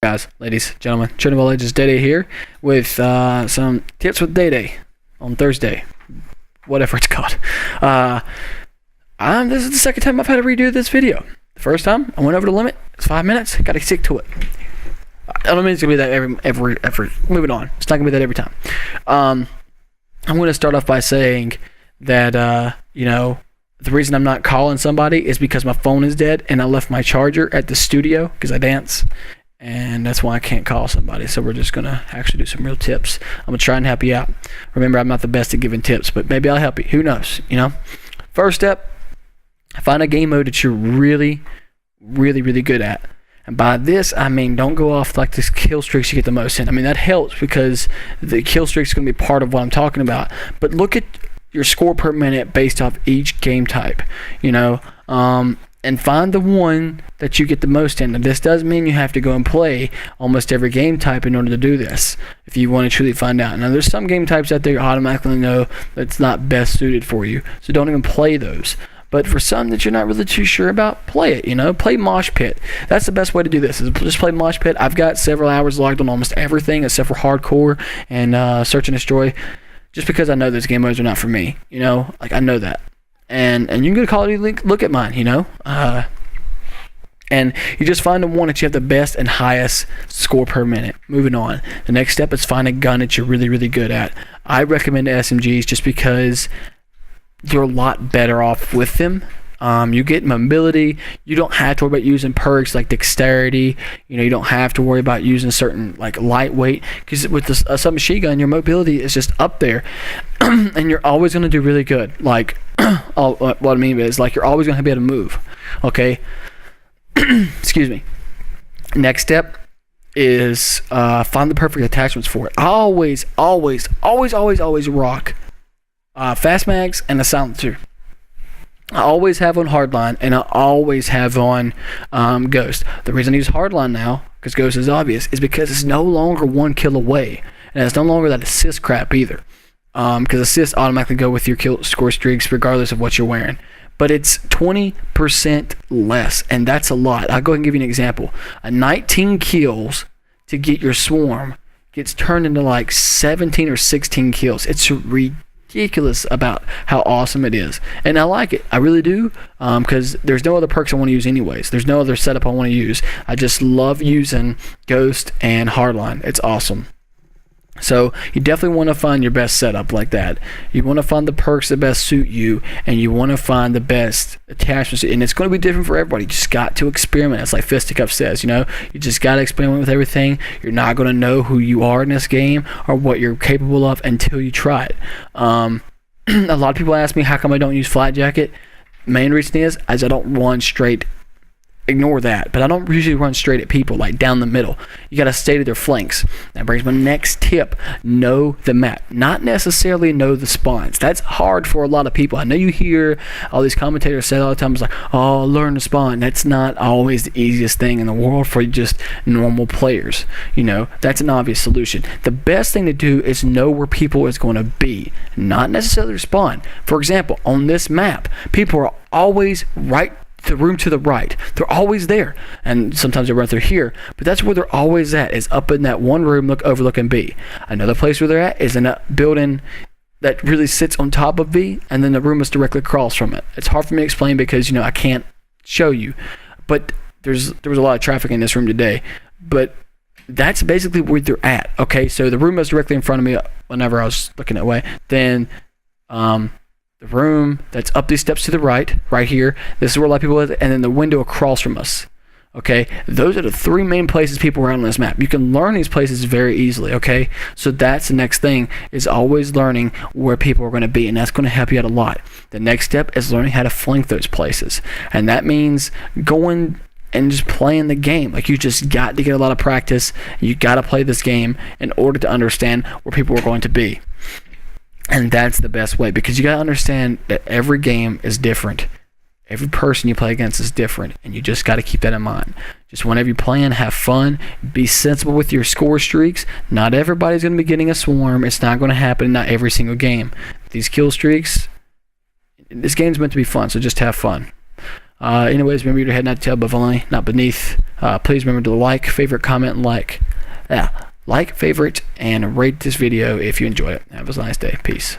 Guys, ladies, gentlemen, children of all ages, Dayday here with some tips with Dayday on Thursday, whatever it's called. This is the second time I've had to redo this video. The first time I went over the limit. It's 5 minutes. Got to stick to it. I don't mean it's gonna be that every. Moving on. It's not gonna be that every time. I'm gonna start off by saying that the reason I'm not calling somebody is because my phone is dead and I left my charger at the studio because I dance. And that's why I can't call somebody. So we're just going to actually do some real tips. I'm going to try and help you out. Remember, I'm not the best at giving tips, but maybe I'll help you. Who knows, First step, find a game mode that you're really, really, really good at. And by this, I mean don't go off like this kill streaks you get the most in. I mean, that helps because the kill streaks is going to be part of what I'm talking about. But look at your score per minute based off each game type, and find the one that you get the most in. Now, this does mean you have to go and play almost every game type in order to do this if you want to truly find out. Now, there's some game types out there you automatically know that's not best suited for you, so don't even play those. But for some that you're not really too sure about, play it, Play Mosh Pit. That's the best way to do this, is just play Mosh Pit. I've got several hours logged on almost everything except for Hardcore and Search and Destroy, just because I know those game modes are not for me, I know that. And you can go to Call of Duty, look at mine, and you just find the one that you have the best and highest score per minute. Moving on. The next step is find a gun that you're really, really good at. I recommend SMGs just because you're a lot better off with them. You get mobility. You don't have to worry about using perks like dexterity. You don't have to worry about using certain like lightweight, because with a submachine gun, your mobility is just up there, and you're always going to do really good. Like, what I mean is like you're always going to be able to move. Okay. Excuse me. Next step is find the perfect attachments for it. I always rock fast mags and a silencer. I always have on Hardline, and I always have on Ghost. The reason I use Hardline now, because Ghost is obvious, is because it's no longer 1 kill away, and it's no longer that assist crap either. Because assists automatically go with your kill score streaks regardless of what you're wearing. But it's 20% less, and that's a lot. I'll go ahead and give you an example. 19 kills to get your swarm gets turned into like 17 or 16 kills. It's ridiculous about how awesome it is, and I like it. I really do, because there's no other perks I want to use anyways. There's no other setup I want to use. I just love using Ghost and Hardline. It's awesome. So you definitely want to find your best setup like that. You want to find the perks that best suit you, and you want to find the best attachments. And it's going to be different for everybody. You just got to experiment. It's like Fisticuff says, you just got to experiment with everything. You're not going to know who you are in this game or what you're capable of until you try it. A lot of people ask me how come I don't use Flat Jacket. Main reason is I don't run straight. Ignore that, but I don't usually run straight at people like down the middle. You got to stay to their flanks. That brings my next tip: know the map, not necessarily know the spawns. That's hard for a lot of people. I know you hear all these commentators say all the time, it's like, oh, learn to spawn. That's not always the easiest thing in the world for just normal players. That's an obvious solution. The best thing to do is know where people is going to be, not necessarily spawn. For example, on this map, people are always right. The room to the right, they're always there, and sometimes they run through here, but that's where they're always at, is up in that one room overlooking B. Another place where they're at is in a building that really sits on top of B, and then the room is directly across from it. It's hard for me to explain because I can't show you, but there was a lot of traffic in this room today, but that's basically where they're at. Okay, so the room is directly in front of me whenever I was looking that way. Then the room that's up these steps to the right here, this is where a lot of people live, and then the window across from us. Okay, those are the 3 main places people are on this map. You can learn these places very easily. Okay, so that's the next thing, is always learning where people are going to be, and that's going to help you out a lot. The next step is learning how to flank those places, and that means going and just playing the game. Like, you just got to get a lot of practice. You got to play this game in order to understand where people are going to be. And that's the best way, because you got to understand that every game is different. Every person you play against is different, and you just got to keep that in mind. Just whenever you're playing, have fun. Be sensible with your score streaks. Not everybody's going to be getting a swarm. It's not going to happen in not every single game. These kill streaks, this game's meant to be fun, so just have fun. Anyways, remember your head not to tail, but only not beneath. Please remember to like, favorite, comment, and like, favorite, and rate this video if you enjoy it. Have a nice day. Peace.